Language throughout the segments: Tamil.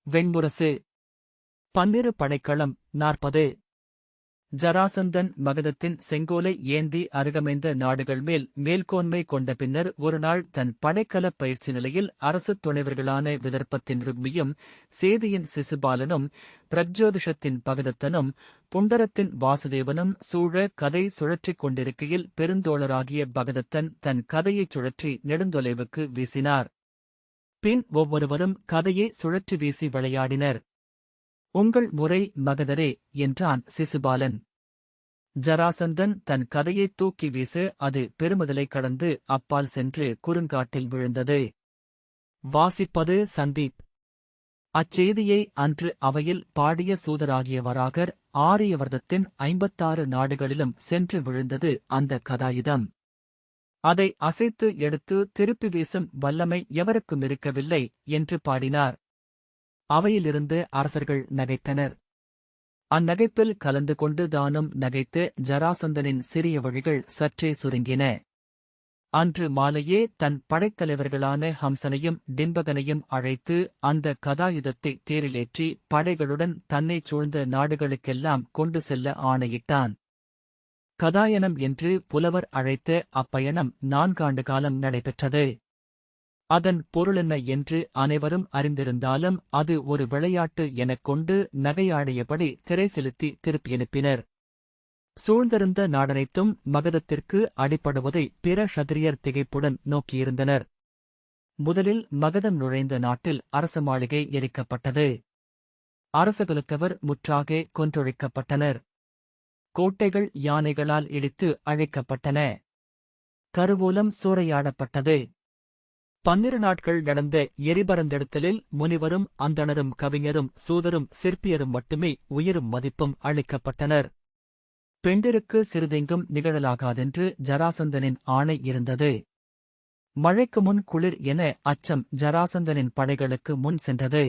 வெண்முரசு. பன்னிரு படைக்களம் 40. ஜராசந்தன் மகதத்தின் செங்கோலை ஏந்தி அருகமைந்த நாடுகள் மேல் மேல்கோன்மை கொண்ட பின்னர் ஒருநாள் தன் படைக்கலப் பயிற்சி நிலையில் அரசுத் துணைவர்களான விதர்ப்பத்தின் ருக்மியும், சேதியின் சிசுபாலனும், பிரக்ஜோதிஷத்தின் பகதத்தனும், புண்டரத்தின் வாசுதேவனும் சூழ கதை சுழற்றிக் கொண்டிருக்கையில் பெருந்தோழராகிய பகதத்தன் தன் கதையைச் சுழற்றி நெடுந்தொலைவுக்கு வீசினார். பின் ஒவ்வொருவரும் கதையை சுழற்றி வீசி விளையாடினர். உங்கள் முறை மகதரே என்றான் சிசுபாலன். ஜராசந்தன் தன் கதையைத் தூக்கி வீச அது பெருமதலை கடந்து அப்பால் சென்று குறுங்காட்டில் விழுந்தது. வாசிப்பது சந்தீப். அச்செய்தியை அன்று அவையில் பாடிய சூதராகிய வராகர் ஆரியவர்தத்தின் 56 நாடுகளிலும் சென்று விழுந்தது அந்த கதாயுதம். அதை அசைத்து எடுத்து திருப்பி வீசும் வல்லமை எவருக்குமிருக்கவில்லை என்று பாடினார். அவையிலிருந்து அரசர்கள் நகைத்தனர். அந்நகைப்பில் கலந்து கொண்டு தானும் நகைத்து ஜராசந்தனின் சிறிய வழிகள் சற்றே சுருங்கின. அன்று மாலையே தன் படைத்தலைவர்களான ஹம்சனையும் டிம்பகனையும் அழைத்து அந்த கதாயுதத்தை தேரிலேற்றி படைகளுடன் தன்னைச் சூழ்ந்த நாடுகளுக்கெல்லாம் கொண்டு செல்ல ஆணையிட்டான். கதாயனம் என்று புலவர் அழைத்த அப்பயணம் 4 ஆண்டு காலம் நடைபெற்றது. அதன் பொருளென்ன என்று அனைவரும் அறிந்திருந்தாலும் அது ஒரு விளையாட்டு எனக் கொண்டு நகையாடியபடி திரை செலுத்தி திருப்பியனுப்பினர். சூழ்ந்திருந்த நாடனைத்தும் மகதத்திற்கு அடிபடுவதை பிற க்ஷத்திரியர் திகைப்புடன் நோக்கியிருந்தனர். முதலில் மகதம் நுழைந்த நாட்டில் அரச மாளிகை எரிக்கப்பட்டது. அரசகுலத்தவர் முற்றாக கொன்றொழிக்கப்பட்டனர். கோட்டைகள் யானைகளால் இடித்து அழிக்கப்பட்டன. கருவூலம் சூறையாடப்பட்டது. 12 நாட்கள் நடந்த எரிபரந்தெடுத்தலில் முனிவரும் அந்தணரும் கவிஞரும் சூதரும் சிற்பியரும் மட்டுமே உயிரும் மதிப்பும் அளிக்கப்பட்டனர். பெண்டிருக்கு சிறிதெங்கும் நிகழலாகாதென்று ஜராசந்தனின் ஆணை இருந்தது. மழைக்கு முன் குளிர் என அச்சம் ஜராசந்தனின் படைகளுக்கு முன் சென்றது.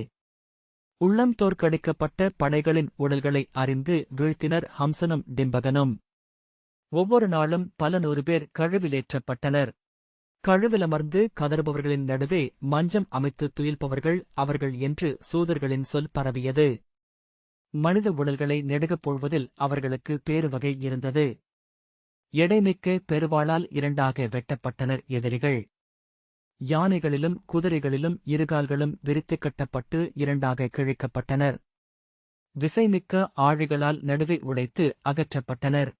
உள்ளம் தோற்கடிக்கப்பட்ட படைகளின் உடல்களை அறிந்து வீழ்த்தினர் ஹம்சனும் டிம்பகனும். ஒவ்வொரு நாளும் பல 100 பேர் கழுவிலேற்றப்பட்டனர். கழுவிலமர்ந்து கதறுபவர்களின் நடுவே மஞ்சம் அமைத்து துயில்பவர்கள் அவர்கள் என்று சூதர்களின் சொல் பரவியது. மனித உடல்களை நெடுகப் போழ்வதில் அவர்களுக்கு பேருவகை இருந்தது. எடைமிக்க பெருவாளால் 2ஆக வெட்டப்பட்டனர் எதிரிகள். யானைகளிலும் குதிரைகளிலும் இருகால்களும் விரித்துக் கட்டப்பட்டு 2ஆக கிழிக்கப்பட்டனர். விசைமிக்க ஆழிகளால் நடுவே உடைத்து அகற்றப்பட்டனர்.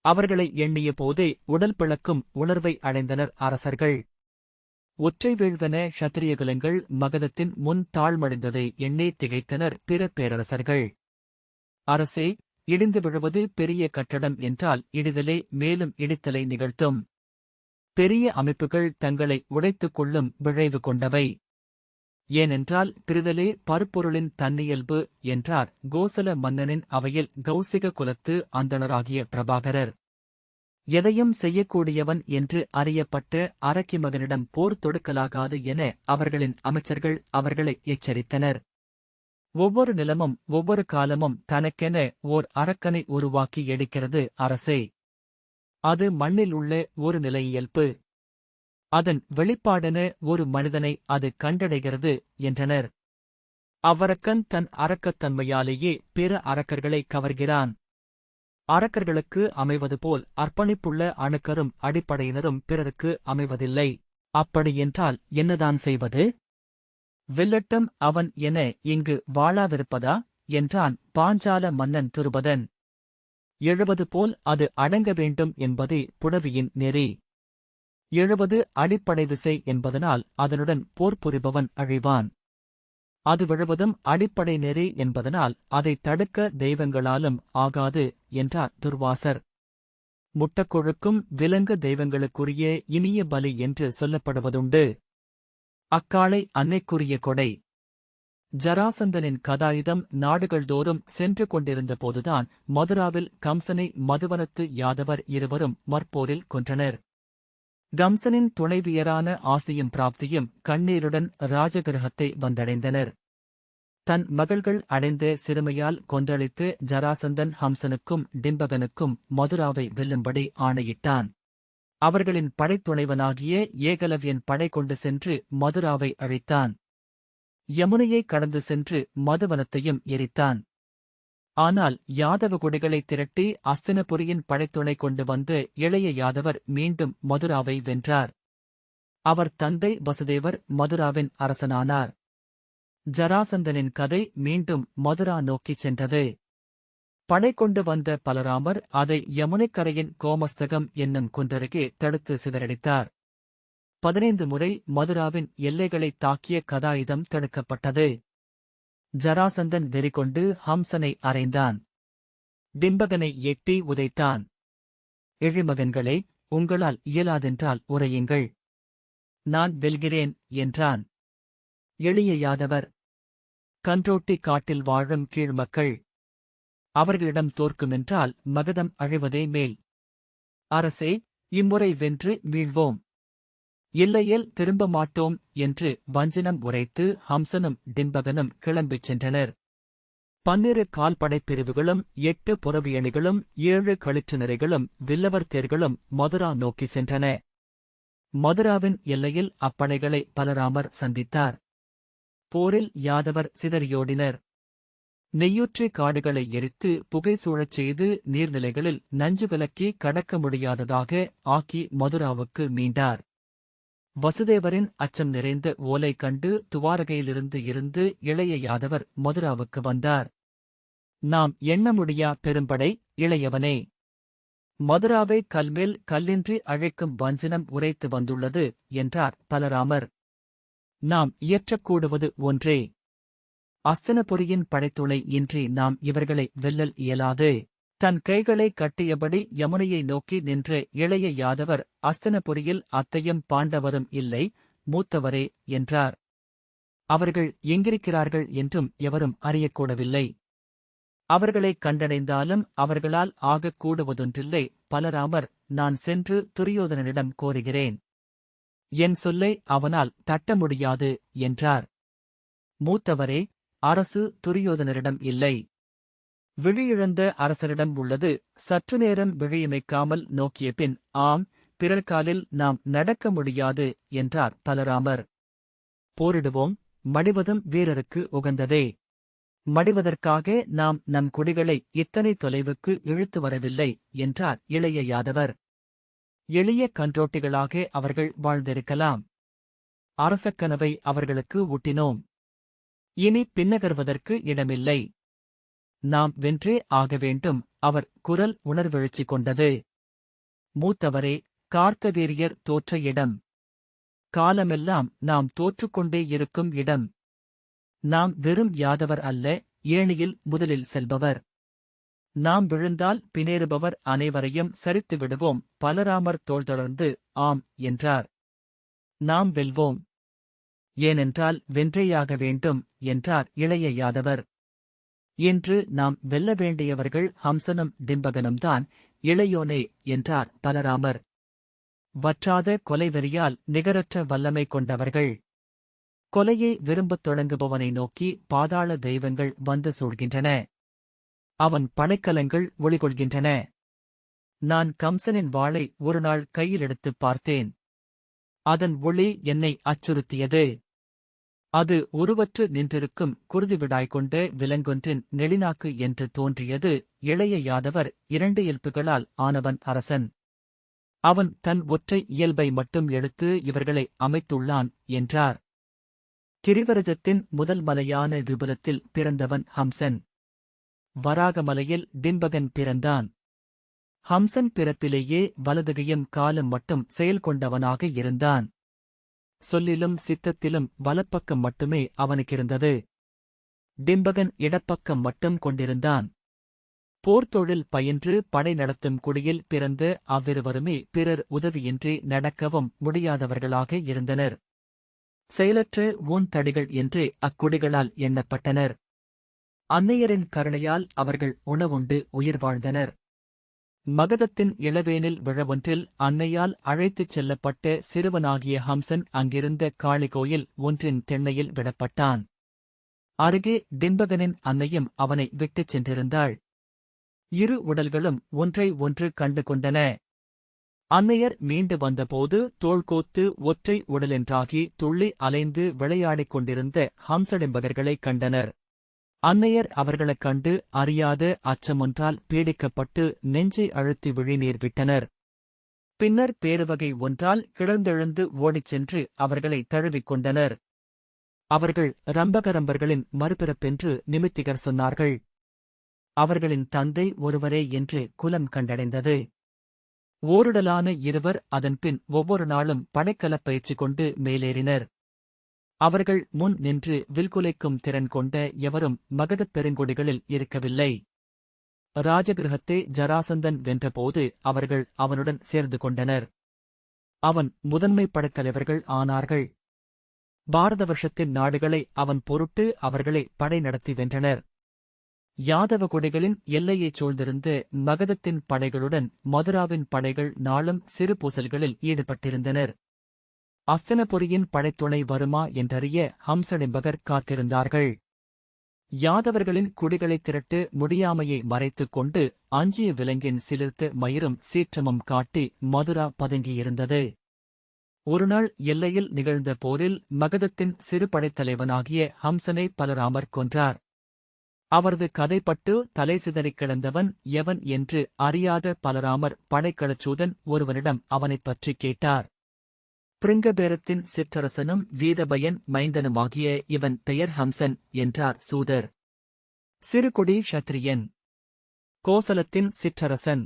அவர்களை எண்ணிய போதே உடல் பிளக்கும் உணர்வை அடைந்தனர் அரசர்கள். ஒற்றை வீழ்வென க்ஷத்திரியகுலங்கள் மகதத்தின் முன் தாழ்மடைந்ததை எண்ணி திகைத்தனர் பிற பேரரசர்கள். அரசே, இடிந்து விழுவது பெரிய கட்டடம் என்றால் இடிதலே மேலும் இடித்தலை நிகழ்த்தும். பெரிய அமைப்புகள் தங்களை உடைத்துக் கொள்ளும் விழைவு கொண்டவை. ஏனென்றால் பிரிதலே பருப்பொருளின் தன்னியல்பு என்றார் கோசல மன்னனின் அவையில் கௌசிக குலத்து அந்தணராகிய பிரபாகரர். எதையும் செய்யக்கூடியவன் என்று அறியப்பட்ட அரக்கி மகனிடம் போர் தொடுக்கலாகாது என அவர்களின் அமைச்சர்கள் அவர்களை எச்சரித்தனர். ஒவ்வொரு நிலமும் ஒவ்வொரு காலமும் தனக்கென ஓர் அரக்கனை உருவாக்கி எடுக்கிறது அரசே. அது மண்ணில் உள்ள ஒரு நிலையியல்பு. அதன் வெளிப்பாடென ஒரு மனிதனை அது கண்டடைகிறது என்றனர். அவ்வரக்கன் தன் அரக்கத்தன்மையாலேயே பிற அரக்கர்களை கவர்கிறான். அரக்கர்களுக்கு அமைவது போல் அர்ப்பணிப்புள்ள அணுக்கரும் அடிப்படையினரும் பிறருக்கு அமைவதில்லை. அப்படியென்றால் என்னதான் செய்வது? வெல்லட்டும் அவன் என இங்கு வாழாதிருப்பதா என்றான் பாஞ்சால மன்னன் துருபதன். 70 போல் அது அடங்க வேண்டும் என்பதே புடவியின் நெறி. 70 அடிப்படை விசை என்பதனால் அதனுடன் போர் புரிபவன் அழிவான். அது விழுவதும் அடிப்படை நெறி என்பதனால் அதைத் தடுக்க தெய்வங்களாலும் ஆகாது என்றார் துர்வாசர். முட்டக்கொழுக்கும் விலங்கு தெய்வங்களுக்குரிய இனிய பலி என்று சொல்லப்படுவதுண்டு. அக்காளை அன்னைக்குரிய கொடை. ஜராசந்தனின் கதாயுதம் நாடுகள்தோறும் சென்று கொண்டிருந்த போதுதான் மதுராவில் கம்சனை மதுவனத்து யாதவர் இருவரும் மற்போரில் கொன்றனர். கம்சனின் துணைவியரான ஆசியும் பிராப்தியும் கண்ணீருடன் ராஜகிருஹத்தை வந்தடைந்தனர். தன் மகள்கள் அடைந்த சிறுமையால் கொந்தளித்து ஜராசந்தன் ஹம்சனுக்கும் டிம்பகனுக்கும் மதுராவை வெல்லும்படி ஆணையிட்டான். அவர்களின் படைத்துணைவனாகிய ஏகலவ்யன் படை கொண்டு சென்று மதுராவை அழித்தான். யமுனையை கடந்து சென்று மதுவனத்தையும் எரித்தான். ஆனால் யாதவ குடிகளை திரட்டி அஸ்தினபுரியின் படைத்துணை கொண்டு வந்து இளைய யாதவர் மீண்டும் மதுராவை வென்றார். அவர் தந்தை வசுதேவர் மதுராவின் அரசனானார். ஜராசந்தனின் கதை மீண்டும் மதுரா நோக்கிச் சென்றது. படை கொண்டு வந்த பலராமர் அதை யமுனைக்கரையின் கோமஸ்தகம் என்னும் குன்றருகே தடுத்து சிதறடித்தார். 15 முறை மதுராவின் எல்லைகளைத் தாக்கிய கதாயுதம் தடுக்கப்பட்டது. ஜராசந்தன் வெறிகொண்டு ஹம்சனை அறைந்தான். டிம்பகனை எட்டி உதைத்தான். எழிமகன்களே, உங்களால் இயலாதென்றால் உரையுங்கள், நான் வெல்கிறேன் என்றான். எளிய யாதவர், கன்றோட்டி காட்டில் வாழும் கீழ்மக்கள், அவர்களிடம் தோற்குமென்றால் மகதம் அழிவதே மேல். அரசே, இம்முறை வென்று வீழ்வோம், இல்லையேல் திரும்ப மாட்டோம் என்று வஞ்சனம் உரைத்து ஹம்சனும் டிம்பகனும் கிளம்பிச் சென்றனர். 12 கால்படைப் பிரிவுகளும் 8 புறவியணிகளும் 7 களிற்று நிறைகளும் வில்லவர் தேர்களும் மதுரா நோக்கிச் சென்றன. மதுராவின் எல்லையில் அப்படைகளை பலராமர் சந்தித்தார். போரில் யாதவர் சிதறியோடினர். நெய்யூற்றி காடுகளை எரித்து புகை சூழச் செய்து நீர்நிலைகளில் நஞ்சு விலக்கி கடக்க முடியாததாக ஆக்கி மதுராவுக்கு மீண்டார். வசுதேவரின் அச்சம் நிறைந்த ஓலை கண்டு துவாரகையிலிருந்து இளைய யாதவர் மதுராவுக்கு வந்தார். நாம் எண்ண முடியா பெரும்படை, இளையவனே, மதுராவை கல்மேல் கல்லின்றி அழைக்கும் வஞ்சனம் உரைத்து வந்துள்ளது என்றார் பலராமர். நாம் இயற்றக்கூடுவது ஒன்றே. அஸ்தினபுரியின் படைத்துணை இன்றி நாம் இவர்களை வெல்லல் இயலாது. தன் கைகளை கட்டியபடி யமுனையை நோக்கி நின்ற இளைய யாதவர், அஸ்தினபுரியில் அத்தையும் பாண்டவரும் இல்லை, மூத்தவரே என்றார். அவர்கள் எங்கிருக்கிறார்கள் என்றும் எவரும் அறியக்கூடவில்லை. அவர்களைக் கண்டடைந்தாலும் அவர்களால் ஆகக்கூடுவதொன்றில்லை. பலராமர், நான் சென்று துரியோதனனிடம் கோருகிறேன், என் சொல்லை அவனால் தட்ட முடியாது என்றார். மூத்தவரே, அரசு துரியோதனரிடம் இல்லை, விழியிழந்த அரசரிடம் உள்ளது. சற்று நேரம் விழியமைக்காமல் நோக்கிய பின், ஆம், பிறர் காலில் நாம் நடக்க முடியாது என்றார் பலராமர். போரிடுவோம், மடிவதும் வீரருக்கு உகந்ததே. மடிவதற்காக நாம் நம் குடிகளை இத்தனை தொலைவுக்கு இழுத்து வரவில்லை என்றார் இளைய யாதவர். எளிய கன்றோட்டிகளாக அவர்கள் வாழ்ந்திருக்கலாம். அரசக்கனவை அவர்களுக்கு ஊட்டினோம். இனி பின்னகர்வதற்கு இடமில்லை. நாம் வென்றே ஆக வேண்டும். அவர் குரல் உணர்வெழுச்சி கொண்டது. மூத்தவரே, கார்த்தவீரியர் தோற்ற இடம், காலமெல்லாம் நாம் தோற்றுக்கொண்டே இருக்கும் இடம். நாம் வெறும் யாதவர் அல்ல, ஏணியில் முதலில் செல்பவர். நாம் விழுந்தால் பின்னேறுபவர் அனைவரையும் சரித்து விடுவோம். பலராமர் தோள் தொடர்ந்து ஆம் என்றார். நாம் வெல்வோம், ஏனென்றால் வென்றேயாக வேண்டும் என்றார் இளைய யாதவர். இன்று நாம் வெல்ல வேண்டியவர்கள் ஹம்சனும் டிம்பகனும்தான், இளையோனே என்றார் பலராமர். வற்றாத கொலைவெறியால் நிகரற்ற வல்லமை கொண்டவர்கள். கொலையை விரும்பத் தொடங்குபவனை நோக்கி பாதாள தெய்வங்கள் வந்து சூழ்கின்றன. அவன் படைக்கலங்கள் ஒளிகொள்கின்றன. நான் கம்சனின் வாளை ஒருநாள் கையில் எடுத்துப் பார்த்தேன். அதன் ஒளி என்னை அச்சுறுத்தியது. அது உருவற்று நின்றிருக்கும் குருதிவிடாய் கொண்ட விலங்கொன்றின் நெளிநாக்கு என்று தோன்றியது. இளைய யாதவர் 2 இயல்புகளால் ஆனவன் அரசன். அவன் தன் ஒற்றை இயல்பை மட்டும் எடுத்து இவர்களை அமைத்துள்ளான் என்றார். கிரிவரஜத்தின் முதல் மலையான விபுலத்தில் பிறந்தவன் ஹம்சன். வராகமலையில் டிம்பகன் பிறந்தான். ஹம்சன் பிறப்பிலேயே வலதுகையும் காலும் மட்டும் செயல் கொண்டவனாக இருந்தான். சொல்லிலும் சித்தத்திலும் வலப்பக்கம் மட்டுமே அவனுக்கிருந்தது. டிம்பகன் இடப்பக்கம் மட்டும் கொண்டிருந்தான். போர்த்தொழில் பயின்று படை நடத்தும் குடியில் பிறந்த அவ்விருவருமே பிறர் உதவியின்றி நடக்கவும் முடியாதவர்களாக இருந்தனர். செயலற்ற ஊன்தடிகள் என்று அக்குடிகளால் எண்ணப்பட்டனர். அன்னையரின் கருணையால் அவர்கள் உணவுண்டு உயிர் வாழ்ந்தனர். மகதத்தின் இளவேனில் விழவொன்றில் அன்னையால் அழைத்துச் செல்லப்பட்ட சிறுவனாகிய ஹம்சன் அங்கிருந்த காளிகோயில் ஒன்றின் திண்ணையில் விடப்பட்டான். அருகே டிம்பகனின் அன்னையும் அவனை விட்டுச் சென்றிருந்தாள். இரு உடல்களும் ஒன்றை ஒன்று கண்டு கொண்டன. அன்னையர் மீண்டு வந்தபோது தோள்கோத்து ஒற்றை உடலென்றாகி துள்ளி அலைந்து விளையாடிக் கொண்டிருந்த ஹம்சடிம்பகர்களைக் கண்டனர். அன்னையர் அவர்களைக் கண்டு அறியாத அச்சமொன்றால் பீடிக்கப்பட்டு நெஞ்சை அழுத்தி விழிநீர் விட்டனர். பின்னர் பேருவகை ஒன்றால் கிளர்ந்தெழுந்து ஓடிச் சென்று அவர்களை தழுவிக் கொண்டனர். அவர்கள் ரம்பகரம்பர்களின் மறுபிறப்பென்று நிமித்திகர் சொன்னார்கள். அவர்களின் தந்தை ஒருவரே என்று குலம் கண்டடைந்தது. ஓருடலான இருவர் அதன்பின் ஒவ்வொரு நாளும் படைக்கலப் பயிற்சி கொண்டு மேலேறினர். அவர்கள் முன் நின்று வில்குலைக்கும் திறன் கொண்ட எவரும் மகதப் பெருங்கொடிகளில் இருக்கவில்லை. ராஜகிருஹத்தை ஜராசந்தன் வென்றபோது அவர்கள் அவனுடன் சேர்ந்து கொண்டனர். அவன் முதன்மை படைத்தலைவர்கள் ஆனார்கள். பாரத வருஷத்தின் நாடுகளை அவன் பொருட்டு அவர்களை படை நடத்தி வென்றனர். யாதவ கொடிகளின் எல்லையைச் சூழ்ந்திருந்து மகதத்தின் படைகளுடன் மதுராவின் படைகள் நாளும் சிறு பூசல்களில் ஈடுபட்டிருந்தனர். அஸ்தினபுரியின் படைத்துணை வருமா என்றறிய ஹம்சடிம்பகர் காத்திருந்தார்கள். யாதவர்களின் குடிகளைத் திரட்டு முடியாமையை மறைத்துக் கொண்டு அஞ்சிய விலங்கின் சிலிர்த்த மயிரும் சீற்றமும் காட்டி மதுரா பதுங்கியிருந்தது. ஒருநாள் எல்லையில் நிகழ்ந்த போரில் மகதத்தின் சிறு படைத்தலைவனாகிய ஹம்சனை பலராமர் கொன்றார். அவரது கதைப்பட்டு தலை சிதறிக் கிடந்தவன் எவன் என்று அறியாத பலராமர் படைக்கலச்சூதன் ஒருவனிடம் அவனைப் பற்றி கேட்டார். பிருங்கபேரத்தின் சிற்றரசனும் வீதபயன் மைந்தனுமாகிய இவன் பெயர் ஹம்சன் என்றார் சூதர். சிறுகுடி ஷத்ரியன், கோசலத்தின் சிற்றரசன்,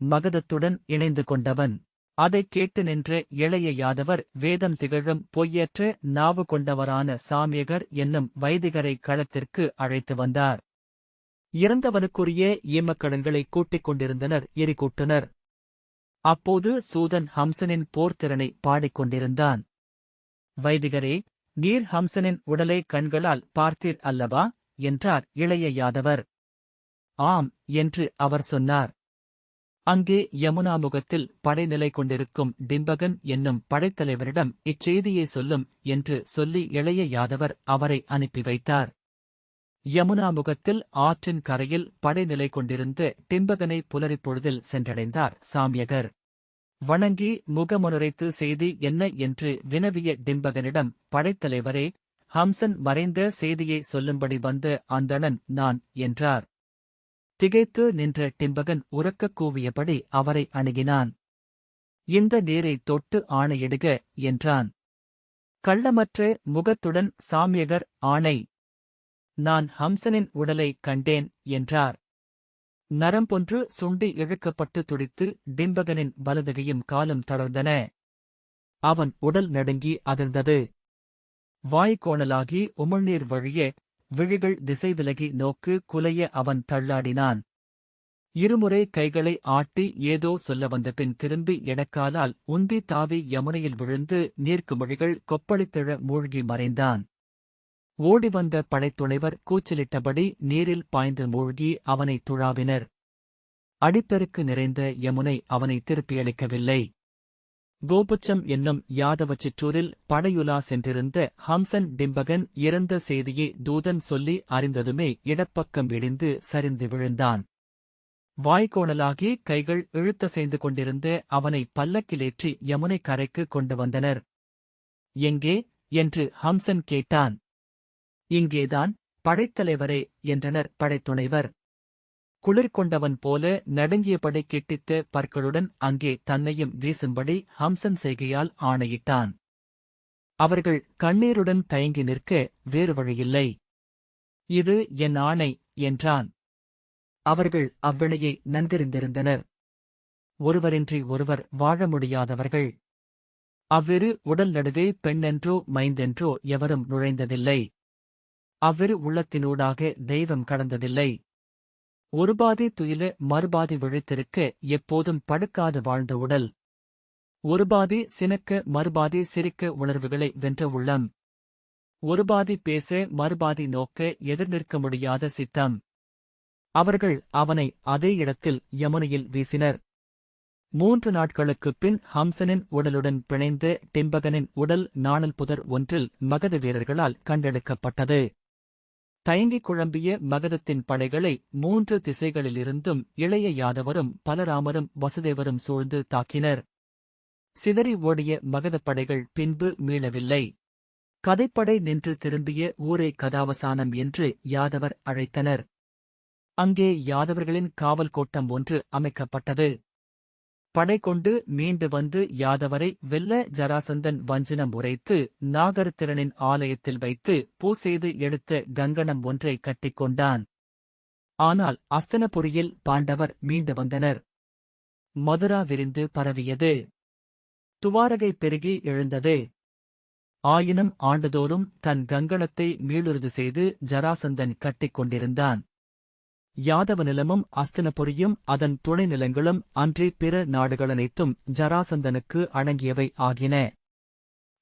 மகதத்துடன் இணைந்து கொண்டவன். அதைக் கேட்டு நின்ற இளைய யாதவர் வேதம் திகழும் பொய்யற்ற நாவு கொண்டவரான சாமியகர் என்னும் வைதிகரை களத்திற்கு அழைத்து வந்தார். இறந்தவனுக்குரிய ஈமக்கடன்களை கூட்டிக் கொண்டிருந்தனர் எரிகூட்டுனர். அப்போது சூதன் ஹம்சனின் போர்த்திறனை பாடிக்கொண்டிருந்தான். வைதிகரே, நீர் ஹம்சனின் உடலை கண்களால் பார்த்தீர் அல்லவா என்றார் இளைய யாதவர். ஆம் என்று அவர் சொன்னார். அங்கே யமுனாமுகத்தில் படைநிலை கொண்டிருக்கும் டிம்பகன் என்னும் படைத்தலைவரிடம் இச்செய்தியை சொல்லும் என்று சொல்லி இளைய யாதவர் அவரை அனுப்பி வைத்தார். யமுனாமுகத்தில் ஆற்றின் கரையில் படைநிலை கொண்டிருந்த டிம்பகனை புலரிப்பொழுதில் சென்றடைந்தார் சாமியகர். வணங்கி முகமுனுரைத்து செய்தி என்ன என்று வினவிய டிம்பகனிடம், படைத்தலைவரே, ஹம்சன் மறைந்த செய்தியை சொல்லும்படி வந்த அந்தணன் நான் என்றார். திகைத்து நின்ற டிம்பகன் உரக்கக் கூவியபடி அவரை அணுகினான். இந்த நீரை தொட்டு ஆணையிடுக என்றான். கள்ளமற்ற முகத்துடன் சாமியகர் ஆணை, நான் ஹம்சனின் உடலை கண்டேன் என்றார். நரம்பொன்று சுண்டி இழுக்கப்பட்டு துடித்து டிம்பகனின் வலதுகையும் காலும் தளர்ந்தன. அவன் உடல் நடுங்கி அதிர்ந்தது. வாய்க்கோணலாகி உமிழ்நீர் வழிய விழிகள் திசை விலகி நோக்கு குலைய அவன் தள்ளாடினான். இருமுறை கைகளை ஆட்டி ஏதோ சொல்ல வந்தபின் திரும்பி எடக்காலால் உந்தி தாவி யமுனையில் விழுந்து நீர்க்குமிழிகள் கொப்பளித்திழ மூழ்கி மறைந்தான். ஓடிவந்த படைத்துணைவர் கூச்சலிட்டபடி நீரில் பாய்ந்து மூழ்கி அவனை துழாவினர். அடிப்பெருக்கு நிறைந்த யமுனை அவனை திருப்பியளிக்கவில்லை. கோபுச்சம் என்னும் யாதவ சிற்றூரில் படையுலா சென்றிருந்த ஹம்சன் டிம்பகன் இறந்த செய்தியை தூதன் சொல்லி அறிந்ததுமே இடப்பக்கம் இடிந்து சரிந்து விழுந்தான். வாய்க்கோணலாகி கைகள் இழுத்தசைந்து கொண்டிருந்த அவனை பல்லக்கிலேற்றி யமுனை கரைக்கு கொண்டு வந்தனர். எங்கே என்று ஹம்சன் கேட்டான். இங்கேதான் படைத்தலைவரே என்றனர் படைத்துணைவர். குளிர் கொண்டவன் போல நடுங்கியபடி கிட்டித்த பற்களுடன் அங்கே தன்னையும் வீசும்படி ஹம்சன் செய்கையால் ஆணையிட்டான். அவர்கள் கண்ணீருடன் தயங்கி நிற்க வேறு வழியில்லை. இது என் ஆணை என்றான். அவர்கள் அவ்விளையை நன்கறிந்திருந்தனர். ஒருவரின்றி ஒருவர் வாழ முடியாதவர்கள். அவ்விரு உடல் நடுவே பெண்ணென்றோ மைந்தென்றோ எவரும் நுழைந்ததில்லை. அவ்விரு உள்ளத்தினூடாக தெய்வம் கடந்ததில்லை. ஒருபாதி துயில மறுபாதி விழித்திருக்க எப்போதும் படுக்காது வாழ்ந்த உடல். ஒருபாதி சினக்க மறுபாதி சிரிக்க உணர்வுகளை வென்ற உள்ளம். ஒருபாதி பேச மறுபாதி நோக்க எதிர்நிற்க முடியாத சித்தம். அவர்கள் அவனை அதே இடத்தில் யமுனையில் வீசினர். 3 நாட்களுக்குப் பின் ஹம்சனின் உடலுடன் பிணைந்த டிம்பகனின் உடல் நாணல் புதர் ஒன்றில் மகத வீரர்களால் கண்டெடுக்கப்பட்டது. தயங்கிக் குழம்பிய மகதத்தின் படைகளை 3 திசைகளிலிருந்தும் இளைய யாதவரும் பலராமரும் வசுதேவரும் சூழ்ந்து தாக்கினர். சிதறி ஓடிய மகதப் படைகள் பின்பு மீளவில்லை. கதைப்படை நின்று திரும்பிய ஊரை கதாவசானம் என்று யாதவர் அழைத்தனர். அங்கே யாதவர்களின் காவல் கோட்டம் ஒன்று அமைக்கப்பட்டது. படை கொண்டு மீண்டு வந்து யாதவரை வெல்ல ஜராசந்தன் வஞ்சினம் உரைத்து நாகர்திறனின் ஆலயத்தில் வைத்து பூ செய்து எடுத்த கங்கணம் ஒன்றை கட்டிக்கொண்டான். ஆனால் அஸ்தனபுரியில் பாண்டவர் மீண்டு வந்தனர். மதுரா விரிந்து பரவியது. துவாரகை பெருகி எழுந்தது. ஆயினும் ஆண்டுதோறும் தன் கங்கணத்தை மீளுறுதி செய்து ஜராசந்தன் கட்டிக் கொண்டிருந்தான். யாதவ நிலமும் அஸ்தினபுரியும் அதன் துணை நிலங்களும் அன்றி பிற நாடுகளனைத்தும் ஜராசந்தனுக்கு அடங்கியவை ஆகின.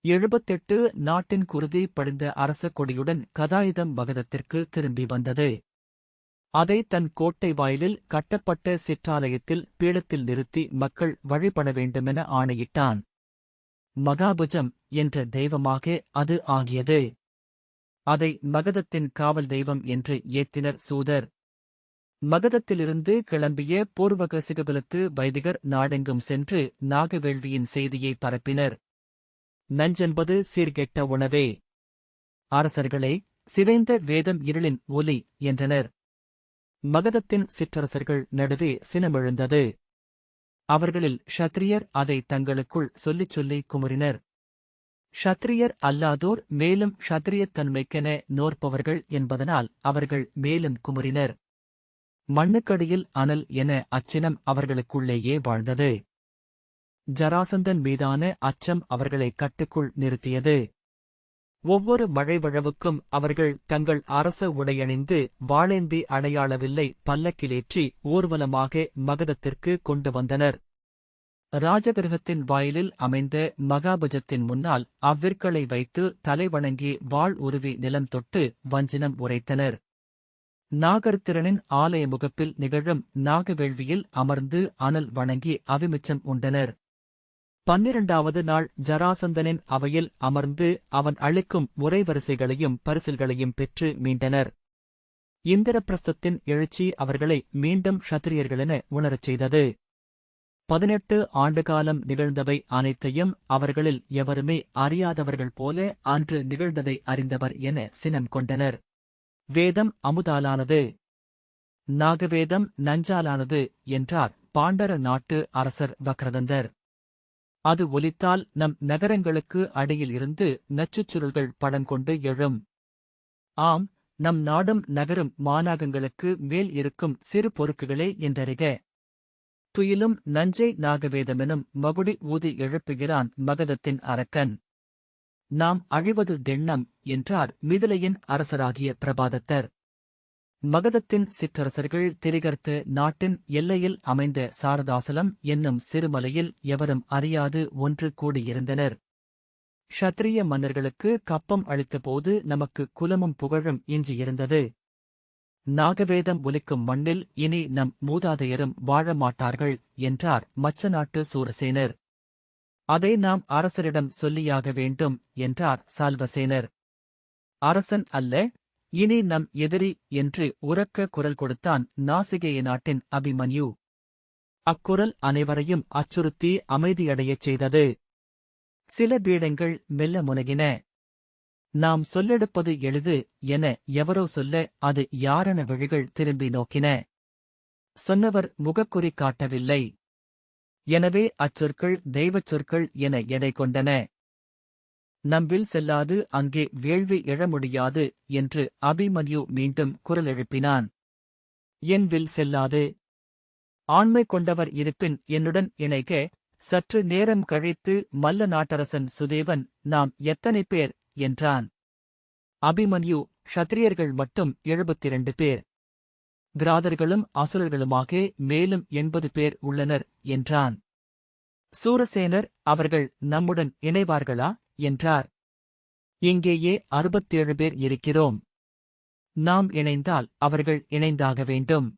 78 நாட்டின் குருதி படிந்த அரச கொடியுடன் கதாயுதம் மகதத்திற்கு திரும்பி வந்தது. அதை தன் கோட்டை வாயிலில் கட்டப்பட்ட சிற்றாலயத்தில் பீடத்தில் நிறுத்தி மக்கள் வழிபட வேண்டுமென ஆணையிட்டான். மகாபுஜம் என்ற தெய்வமாக அது ஆகியது. அதை மகதத்தின் காவல் தெய்வம் என்று ஏத்தினர் சூதர். மகதத்திலிருந்து கிளம்பிய பூர்வக சிகபலத்து வைதிகர் நாடெங்கும் சென்று நாகவேள்வியின் செய்தியை பரப்பினர். நஞ்சென்பது சீர்கெட்ட உணவே. அரசர்களே, சிதைந்த வேதம் இருளின் ஒலி என்றனர். மகதத்தின் சிற்றரசர்கள் நடுவே சினமெழுந்தது. அவர்களில் ஷத்ரியர் அதை தங்களுக்குள் சொல்லிச் சொல்லி குமுறினர். ஷத்ரியர் அல்லாதோர் மேலும் ஷத்ரியத்தன்மைக்கென நோற்பவர்கள் என்பதனால் அவர்கள் மேலும் குமுறினர். மண்ணுக்கடியில் அனல் என அச்சினம் அவர்களுக்குள்ளேயே வாழ்ந்தது. ஜராசந்தன் மீதான அச்சம் அவர்களை கட்டுக்குள் நிறுத்தியது. ஒவ்வொரு மழைவழவுக்கும் அவர்கள் தங்கள் அரச உடையணிந்து வாளேந்தி அடையாளவில்லை பல்லக்கிலேற்றி ஊர்வலமாக மகதத்திற்கு கொண்டு வந்தனர். ராஜகிருகத்தின் வாயிலில் அமைந்த மகாபுஜத்தின் முன்னால் அவ்விற்களை வைத்து தலைவணங்கி வாள் உருவி நிலம் தொட்டு வஞ்சினம் உரைத்தனர். நாகர்திறனின் ஆலய முகப்பில் நிகழும் நாகவேள்வியில் அமர்ந்து அனல் வணங்கி அவிமிச்சம் உண்டனர். 12வது நாள் ஜராசந்தனின் அவையில் அமர்ந்து அவன் அளிக்கும் உரைவரிசைகளையும் பரிசில்களையும் பெற்று மீண்டனர். இந்திரபிரஸ்தத்தின் எழுச்சி அவர்களை மீண்டும் க்ஷத்திரியர்களென உணரச் செய்தது. 18 ஆண்டுகாலம் நிகழ்ந்தவை அனைத்தையும் அவர்களில் எவருமே அறியாதவர்கள் போல அன்று நிகழ்ந்ததை அறிந்தவர் என சினம் கொண்டனர். வேதம் அமுதாலானது, நாகவேதம் நஞ்சாலானது என்றார் பாண்டர நாட்டு அரசர் வக்ரதந்தர். அது ஒலித்தால் நம் நகரங்களுக்கு அடியில் இருந்து நச்சுச் சுருள்கள் படங்கொண்டு எழும். ஆம், நம் நாடும் நகரும் மாநாகங்களுக்கு மேல் இருக்கும் சிறு பொறுக்குகளே என்றறிக. துயிலும் நஞ்சை நாகவேதமெனும் மகுடி ஊதி எழுப்புகிறான் மகதத்தின் அரக்கன். நாம் அழிவது திண்ணம் என்றார் மிதிலையின் அரசராகிய பிரபாதத்தர். மகதத்தின் சிற்றரசர்கள் திரிகர்த்த நாட்டின் எல்லையில் அமைந்த சாரதாசலம் என்னும் சிறுமலையில் எவரும் அறியாது ஒன்று கூடியிருந்தனர். க்ஷத்திரிய மன்னர்களுக்கு கப்பம் அளித்தபோது நமக்கு குலமும் புகழும் எஞ்சியிருந்தது. நாகவேதம் ஒலிக்கும் மண்ணில் இனி நம் மூதாதையரும் வாழமாட்டார்கள் என்றார் மச்ச நாட்டு சூரசேனர். அதை நாம் அரசரிடம் சொல்லியாக வேண்டும் என்றார் சால்வசேனர். அரசன் அல்ல, இனி நம் எதிரி என்று உரக்க குரல் கொடுத்தான் நாசிகேய நாட்டின் அபிமன்யு. அக்குரல் அனைவரையும் அச்சுறுத்தி அமைதியடையச் செய்தது. சில பீடங்கள் மெல்ல முனகின. நாம் சொல்லெடுப்பது எளிது என எவரோ சொல்ல அது யாரென விழிகள் திரும்பி நோக்கின. சொன்னவர் முகக்குறி காட்டவில்லை. எனவே அச்சொற்கள் தெய்வச் சொற்கள் என எடை கொண்டன. நம்பில் செல்லாது அங்கே வேள்வி எழ முடியாது என்று அபிமன்யு மீண்டும் குரல் எழுப்பினான். என் வில் செல்லாது. ஆண்மை கொண்டவர் இருப்பின் என்னுடன் இணைக. சற்று நேரம் கழித்து மல்ல நாட்டரசன் சுதேவன் நாம் எத்தனை பேர் என்றான். அபிமன்யு க்ஷத்திரியர்கள் மட்டும் 72 பேர். கிராதர்களும் அசுரர்களுமாக மேலும் 80 பேர் உள்ளனர் என்றான். சூரசேனர் அவர்கள் நம்முடன் இணைவார்களா என்றார். இங்கேயே 67 பேர் இருக்கிறோம். நாம் இணைந்தால் அவர்கள் இணைந்தாக வேண்டும்.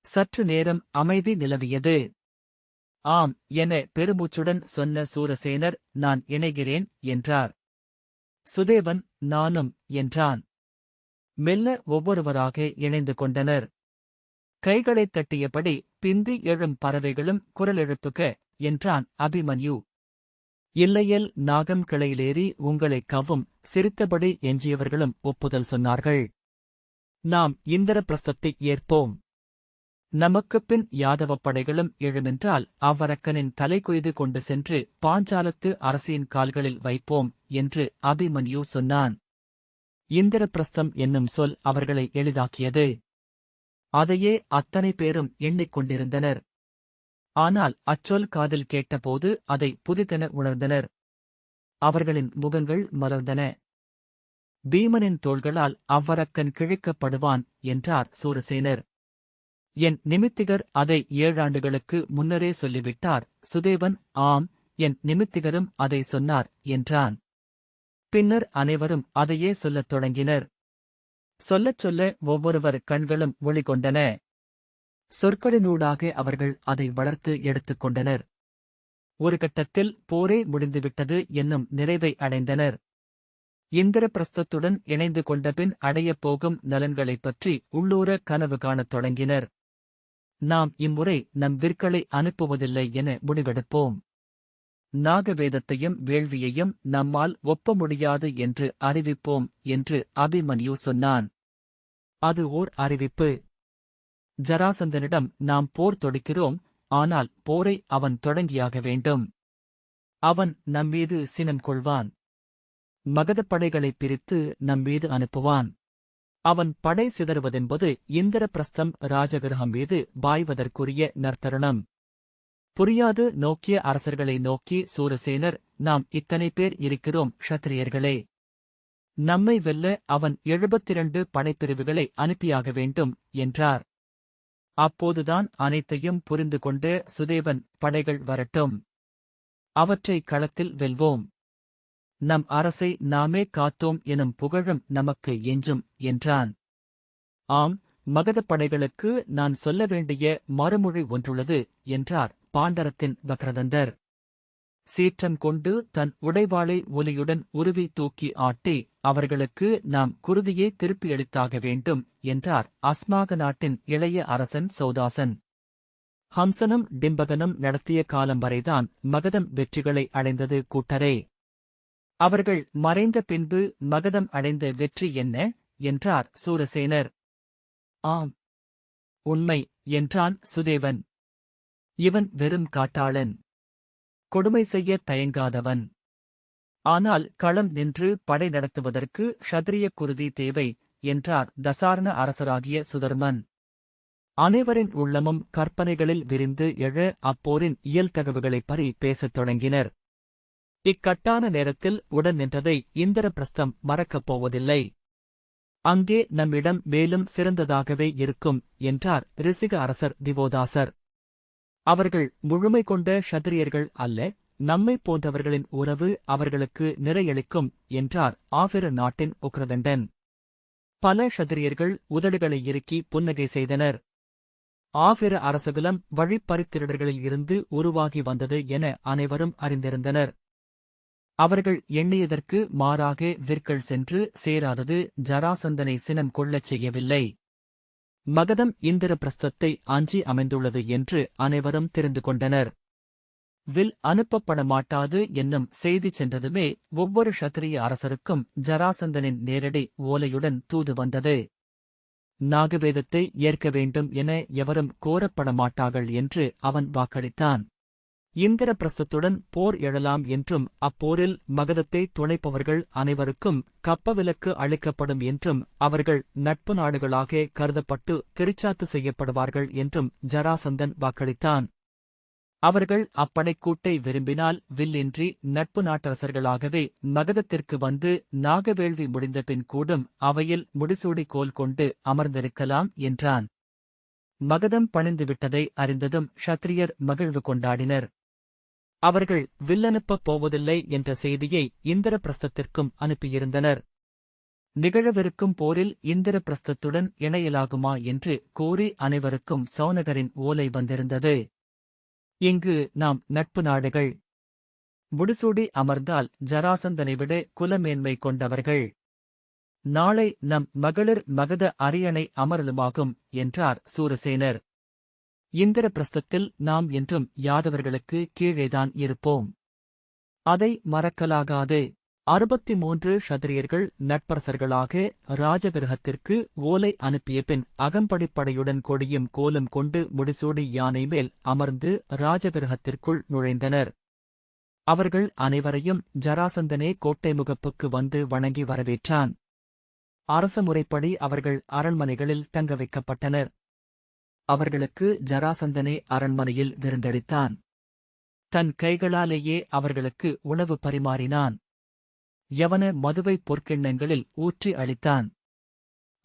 சற்று நேரம் அமைதி நிலவியது. ஆம் என பெருமூச்சுடன் சொன்ன சூரசேனர் நான் இணைகிறேன் என்றார். சுதேவன் நானும் என்றான். மெல்ல ஒவ்வொருவராக இணைந்து கொண்டனர். கைகளைத் தட்டியபடி பிந்தி எழும் பறவைகளும் குரல் எழுப்புக என்றான் அபிமன்யு. இல்லையேல் நாகம் கிளையிலேறி உங்களைக் கவ்வும் சிரித்தபடி எஞ்சியவர்களும் ஒப்புதல் சொன்னார்கள். நாம் இந்திரபிரஸ்தத்தை ஏற்போம். நமக்குப் பின் யாதவப் படைகளும் எழுமென்றால் அவ்வரக்கனின் தலை கொய்து கொண்டு சென்று பாஞ்சாலத்து அரசியின் கால்களில் வைப்போம் என்று அபிமன்யு சொன்னான். இந்திரபிரஸ்தம் என்னும் சொல் அவர்களை எளிதாக்கியது. அதையே அத்தனை பேரும் எண்ணிக்கொண்டிருந்தனர். ஆனால் அச்சொல் காதில் கேட்டபோது அதை புதிதென உணர்ந்தனர். அவர்களின் முகங்கள் மலர்ந்தன. பீமனின் தோள்களால் அவ்வரக்கன் கிழிக்கப்படுவான் என்றார் சூரசேனர். என் நிமித்திகர் அதை 7 ஆண்டுகளுக்கு முன்னரே சொல்லிவிட்டார். சுதேவன் ஆம், என் நிமித்திகரும் அதை சொன்னார் என்றான். பின்னர் அனைவரும் அதையே சொல்லத் தொடங்கினர். சொல்லச் சொல்ல ஒவ்வொருவர் கண்களும் ஒளிகொண்டன. சொற்களினூடாக அவர்கள் அதை வளர்த்து எடுத்துக் கொண்டனர். ஒரு கட்டத்தில் போரே முடிந்துவிட்டது என்னும் நிறைவை அடைந்தனர். இந்திரபிரஸ்தத்துடன் இணைந்து கொண்டபின் அடையப் போகும் நலன்களைப் பற்றி உள்ளூர கனவு காணத் தொடங்கினர். நாம் இம்முறை நம் விற்களை அனுப்புவதில்லை என முடிவெடுப்போம். நாகவேதத்தையும் வேள்வியையும் நம்மால் ஒப்ப முடியாது என்று அறிவிப்போம் என்று அபிமன்யு சொன்னான். அது ஓர் அறிவிப்பு. ஜராசந்தனிடம் நாம் போர் தொடுக்கிறோம், ஆனால் போரை அவன் தொடங்கியாக வேண்டும். அவன் நம்மீது சினம் கொள்வான். மகதப் படைகளைப் பிரித்து நம்மீது அனுப்புவான். அவன் படை சிதறுவதென்பது இந்திரபிரஸ்தம் ராஜகிரகம் மீது பாய்வதற்குரிய நற்தருணம். புரியாது நோக்கிய அரசர்களை நோக்கி சூரசேனர், நாம் இத்தனை பேர் இருக்கிறோம் க்ஷத்திரியர்களே. நம்மை வெல்ல அவன் 72 படைப்பிரிவுகளை அனுப்பியாக வேண்டும் என்றார். அப்போதுதான் அனைத்தையும் புரிந்து கொண்டு சுதேவன், படைகள் வரட்டும், அவற்றை களத்தில் வெல்வோம். நம் அரசை நாமே காத்தோம் எனும் புகழும் நமக்கு எஞ்சும் என்றான். ஆம், மகதப் படைகளுக்கு நான் சொல்ல வேண்டிய மறுமொழி ஒன்றுள்ளது என்றார் பாண்டரத்தின் வக்ரதந்தர். சீற்றம் கொண்டு தன் உடைவாளை ஒலியுடன் உருவி தூக்கி ஆட்டி, அவர்களுக்கு நாம் குருதியை திருப்பியளித்தாக வேண்டும் என்றார் அஸ்மாக நாட்டின் இளைய அரசன் சௌதாசன். ஹம்சனும் டிம்பகனும் நடத்திய காலம் வரைதான் மகதம் வெற்றிகளை அடைந்தது கூட்டரே. அவர்கள் மறைந்த பின்பு மகதம் அடைந்த வெற்றி என்ன என்றார் சூரசேனர். ஆம், உண்மை என்றான் சுதேவன். இவன் வெறும் காட்டாளன், கொடுமை செய்யத் தயங்காதவன். ஆனால் களம் நின்று படை நடத்துவதற்கு க்ஷத்திரிய குருதி தேவை என்றார் தசார்ண அரசராகிய சுதர்மன். அனைவரின் உள்ளமும் கற்பனைகளில் விரிந்து எழ அப்போரின் இயல்தகவுகளைப் பறி பேசத் தொடங்கினர். இக்கட்டான நேரத்தில் உடன் நின்றதை இந்திரபிரஸ்தம் மறக்கப் போவதில்லை. அங்கே நம்மிடம் மேலும் சிறந்ததாகவே இருக்கும் என்றார் ரிசிக அரசர் திவோதாசர். அவர்கள் முழுமை கொண்ட க்ஷத்திரியர்கள் அல்ல, நம்மைப் போன்றவர்களின் உறவு அவர்களுக்கு நிறையளிக்கும் என்றார் ஆபிர நாட்டின் உக்ரதண்டன். பல க்ஷத்திரியர்கள் உதடுகளை இறுக்கி புன்னகை செய்தனர். ஆபிர அரசகுலம் வழிப்பறித்திரடர்களில் இருந்து உருவாகி வந்தது என அனைவரும் அறிந்திருந்தனர். அவர்கள் எண்ணியதற்கு மாறாக விற்கள் சென்று சேராதது ஜராசந்தனை சினம் கொள்ளச் செய்யவில்லை. மகதம் இந்திரபிரஸ்தத்தை அஞ்சி அமைந்துள்ளது என்று அனைவரும் தெரிந்து கொண்டனர். வில் அனுப்பப்பட மாட்டாது என்னும் செய்தி சென்றதுமே ஒவ்வொரு க்ஷத்திரிய அரசருக்கும் ஜராசந்தனின் நேரடி ஓலையுடன் தூது வந்தது. நாகவேதத்தை ஏற்க வேண்டும் என எவரும் கோரப்பட மாட்டார்கள் என்று அவன் வாக்களித்தான். இந்திரபிரஸ்தத்துடன் போர் எழலாம் என்றும் அப்போரில் மகதத்தை துணைப்பவர்கள் அனைவருக்கும் கப்பவிலக்கு அளிக்கப்படும் என்றும் அவர்கள் நட்பு நாடுகளாக கருதப்பட்டு திருச்சாத்து செய்யப்படுவார்கள் என்றும் ஜராசந்தன் வாக்களித்தான். அவர்கள் அப்படைக்கூட்டை விரும்பினால் வில்லின்றி நட்பு நாட்டரசர்களாகவே மகதத்திற்கு வந்து நாகவேள்வி முடிந்தபின் கூடும் அவையில் முடிசூடி கோல் கொண்டு அமர்ந்திருக்கலாம் என்றான். மகதம் பணிந்துவிட்டதை அறிந்ததும் க்ஷத்திரியர் மகிழ்வு கொண்டாடினர். அவர்கள் வில்லனுப்பப் போவதில்லை என்ற செய்தியை இந்திரபிரஸ்தத்திற்கும் அனுப்பியிருந்தனர். நிகழவிருக்கும் போரில் இந்திரபிரஸ்தத்துடன் இணையலாகுமா என்று கோரி அனைவருக்கும் சௌனகரின் ஓலை வந்திருந்தது. இங்கு நாம் நட்பு நாடுகள். முடிசூடி அமர்ந்தால் ஜராசந்தனை விட குலமேன்மை கொண்டவர்கள். நாளை நம் மகளிர் மகத அரியணை அமரலுமாகும் என்றார் சூரசேனர். இந்திரபிரஸ்தத்தில் நாம் என்றும் யாதவர்களுக்கு கீழேதான் இருப்போம். அதை மறக்கலாகாது. 63 க்ஷத்திரியர்கள் நட்பரசர்களாக ராஜகிருஹத்திற்கு ஓலை அனுப்பியபின் அகம்படிப்படையுடன் கொடியும் கோலும் கொண்டு முடிசூடி யானை மேல் அமர்ந்து ராஜகிருஹத்திற்குள் நுழைந்தனர். அவர்கள் அனைவரையும் ஜராசந்தனே கோட்டை முகப்புக்கு வந்து வணங்கி வரவேற்றான். அரச முறைப்படி அவர்கள் அரண்மனைகளில் தங்க வைக்கப்பட்டனர். அவர்களுக்கு ஜராசந்தனே அரண்மனையில் விருந்தளித்தான். தன் கைகளாலேயே அவர்களுக்கு உணவு பரிமாறினான். யவன மதுவை பொற்கிண்ணங்களில் ஊற்றி அளித்தான்.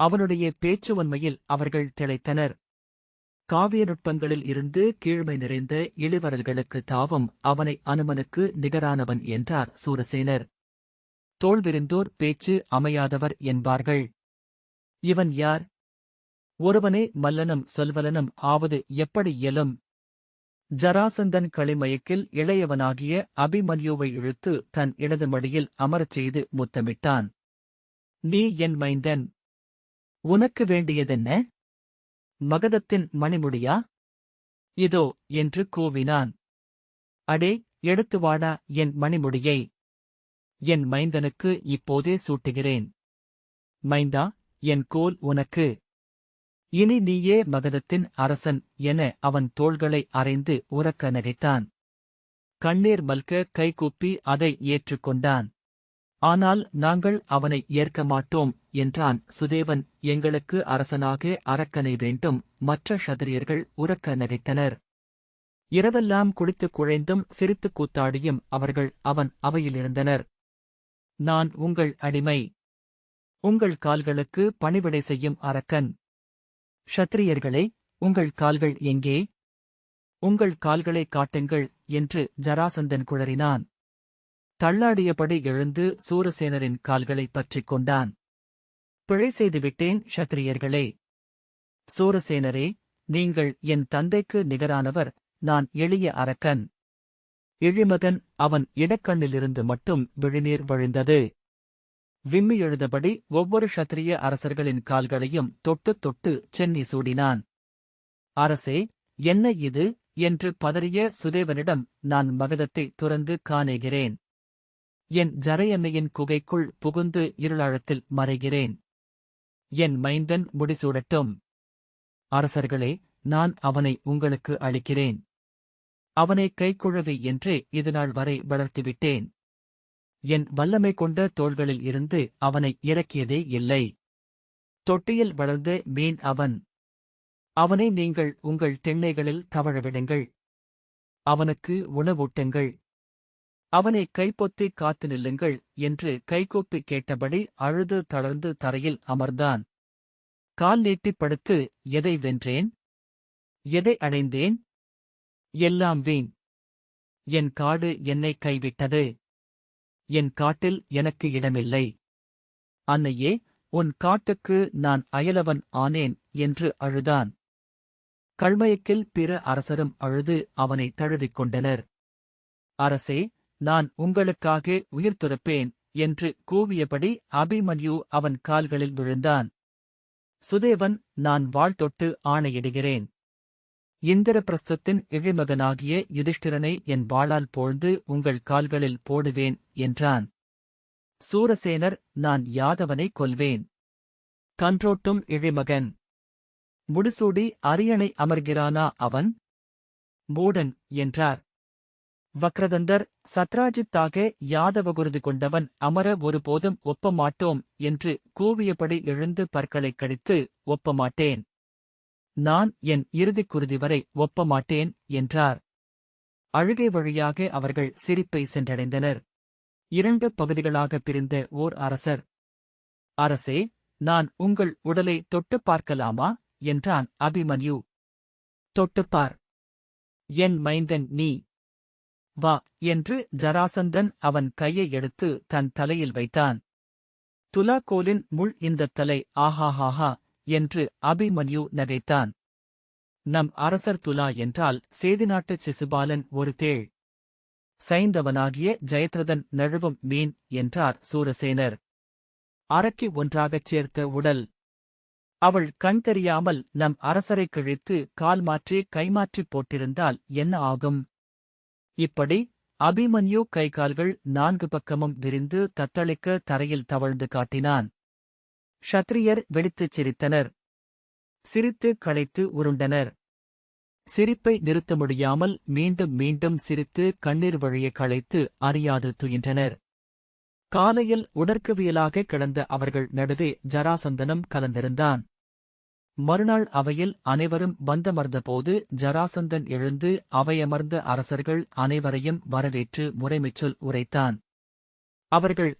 அவனுடைய பேச்சுவன்மையில் அவர்கள் திளைத்தனர். காவிய நுட்பங்களில் இருந்து கீழ்மை நிறைந்த இளிவரல்களுக்கு தாவும் அவனை அனுமனுக்கு நிகரானவன் என்றார் சூரசேனர். தோள்விரிந்தோர் பேச்சு அமையாதவர் என்பார்கள். இவன் யார்? ஒருவனே மல்லனும் சொல்வலனும் ஆவது எப்படி இயலும்? ஜராசந்தன் களிமயக்கில் இளையவனாகிய அபிமன்யுவை இழுத்து தன் இடது மடியில் அமரச் செய்து முத்தமிட்டான். நீ என் மைந்தன். உனக்கு வேண்டியதென்ன? மகதத்தின் மணிமுடியா? இதோ என்று கூவினான். அடே, எடுத்து வாடா என் மணிமுடியை. என் மைந்தனுக்கு இப்போதே சூட்டுகிறேன். மைந்தா, என் கோல் உனக்கு. இனி நீயே மகதத்தின் அரசன் என அவன் தோள்களை அறைந்து உரக்க நகைத்தான். கண்ணீர் மல்க கைகூப்பி அதை ஏற்றுக்கொண்டான். ஆனால் நாங்கள் அவனை ஏற்க மாட்டோம் என்றான் சுதேவன். எங்களுக்கு அரசனாக அரக்கனை வேண்டும். மற்ற க்ஷத்திரியர்கள் உரக்க நகைத்தனர். இரவெல்லாம் குளித்துக் குழைந்தும் சிரித்துக் கூத்தாடியும் அவர்கள் அவன் அவையிலிருந்தனர். நான் உங்கள் அடிமை. உங்கள் கால்களுக்கு பணிவிடை செய்யும் அரக்கன். க்ஷத்திரியர்களே, உங்கள் கால்கள் எங்கே? உங்கள் கால்களை காட்டுங்கள் என்று ஜராசந்தன் குழறினான். தள்ளாடியபடி எழுந்து சூரசேனரின் கால்களைப் பற்றிக் கொண்டான். பிழை செய்துவிட்டேன் க்ஷத்திரியர்களே. சூரசேனரே, நீங்கள் என் தந்தைக்கு நிகரானவர். நான் எளிய அரக்கன். இழிமகன். அவன் இடக்கண்ணிலிருந்து மட்டும் விழிநீர் வழிந்தது. விம்மி எழுதபடி ஒவ்வொரு க்ஷத்திரிய அரசர்களின் கால்களையும் தொட்டுத் தொட்டு சென்னி சூடினான். அரசே, என்ன இது என்று பதறிய சுதேவனிடம், நான் மகதத்தை துறந்து காணேகிறேன். என் ஜரையன்னையின் குகைக்குள் புகுந்து இருளாழத்தில் மறைகிறேன். என் மைந்தன் முடிசூடட்டும். அரசர்களே, நான் அவனை உங்களுக்கு அளிக்கிறேன். அவனை கைக்குழவி என்றே இதுநாள் வரை வளர்த்துவிட்டேன். என் வல்லமை கொண்ட தோள்களில் இருந்து அவனை இறக்கியதே இல்லை. தொட்டியில் வளர்ந்த மீன் அவன். அவனை நீங்கள் உங்கள் திண்ணைகளில் தவழவிடுங்கள். அவனுக்கு உணவூட்டுங்கள். அவனை கைப்பொத்தி காத்து நில்லுங்கள் என்று கைகூப்பி கேட்டபடி அழுது தளர்ந்து தரையில் அமர்ந்தான். கால் நீட்டிப் படுத்து, எதை வென்றேன்? எதை அடைந்தேன்? எல்லாம் வீண். என் காடு என்னை கைவிட்டது. என் காட்டில் எனக்கு இடமில்லை. அன்னையே, உன் காட்டுக்கு நான் அயலவன் ஆனேன் என்று அழுதான். கள்மயக்கில் பிற அரசரும் அழுது அவனை தழுவிக் கொண்டனர். அரசே, நான் உங்களுக்காக உயிர் துறப்பேன் என்று கூவியபடி அபிமன்யு அவன் கால்களில் விழுந்தான். சுதேவன், நான் வாள் தொட்டு ஆணையிடுகிறேன். இந்திரபிரஸ்தத்தின் இழிமகனாகிய யுதிஷ்டிரனை என் வாளால் போழ்ந்து உங்கள் கால்களில் போடுவேன் என்றான். சூரசேனர், நான் யாதவனை கொல்வேன். கன்றோட்டும் இழிமகன். முடிசூடி அரியணை அமர்கிறானா அவன்? மூடன் என்றார். வக்ரதந்தர், சத்ராஜித்தாக யாதவகுருது கொண்டவன் அமர ஒருபோதும் ஒப்பமாட்டோம் என்று கூவியபடி எழுந்து பற்களைக் கடித்து, ஒப்பமாட்டேன். நான் என் இறுதிக் குருதி வரை ஒப்பமாட்டேன் என்றார். அழுகை வழியாக அவர்கள் சிரிப்பை சென்றடைந்தனர். 2 பகுதிகளாகப் பிரிந்த ஓர் அரசர். அரசே, நான் உங்கள் உடலை தொட்டுப் பார்க்கலாமா என்றான் அபிமன்யு. தொட்டுப்பார். என் மைந்தன் நீ. வா என்று ஜராசந்தன் அவன் கையை எடுத்து தன் தலையில் வைத்தான். துலாக்கோலின் முள் இந்தத் தலை, ஆஹாஹாஹா என்று அபிமன்யு நகைத்தான். நம் அரசர் துலா என்றால் சேதிநாட்டுச் சிசுபாலன் ஒரு தேள். சைந்தவனாகிய ஜெயத்ரதன் நழுவும் மீன் என்றார் சூரசேனர். அரக்கி ஒன்றாகச் சேர்த்த உடல். அவள் கண் தெரியாமல் நம் அரசரை கிழித்து கால் மாற்றி கைமாற்றிப் போட்டிருந்தால் என்ன ஆகும்? இப்படி அபிமன்யு கைகால்கள் 4 பக்கமும் விரிந்து தத்தளிக்க தரையில் தவழ்ந்து காட்டினான். க்ஷத்ரியர் வெடித்துச் சிரித்தனர். சிரித்து களைத்து உருண்டனர். சிரிப்பை நிறுத்த முடியாமல் மீண்டும் மீண்டும் சிரித்து கண்ணீர் வழிய களைத்து அறியாது துயின்றனர். காலையில் உடற்கவியலாக கிடந்த அவர்கள் நடுவே ஜராசந்தனும் கலந்திருந்தான். மறுநாள் அவையில் அனைவரும் வந்தமர்ந்தபோது ஜராசந்தன் எழுந்து அவையமர்ந்த அரசர்கள் அனைவரையும் வரவேற்று முறைமைச்சொல் உரைத்தான். அவர்கள்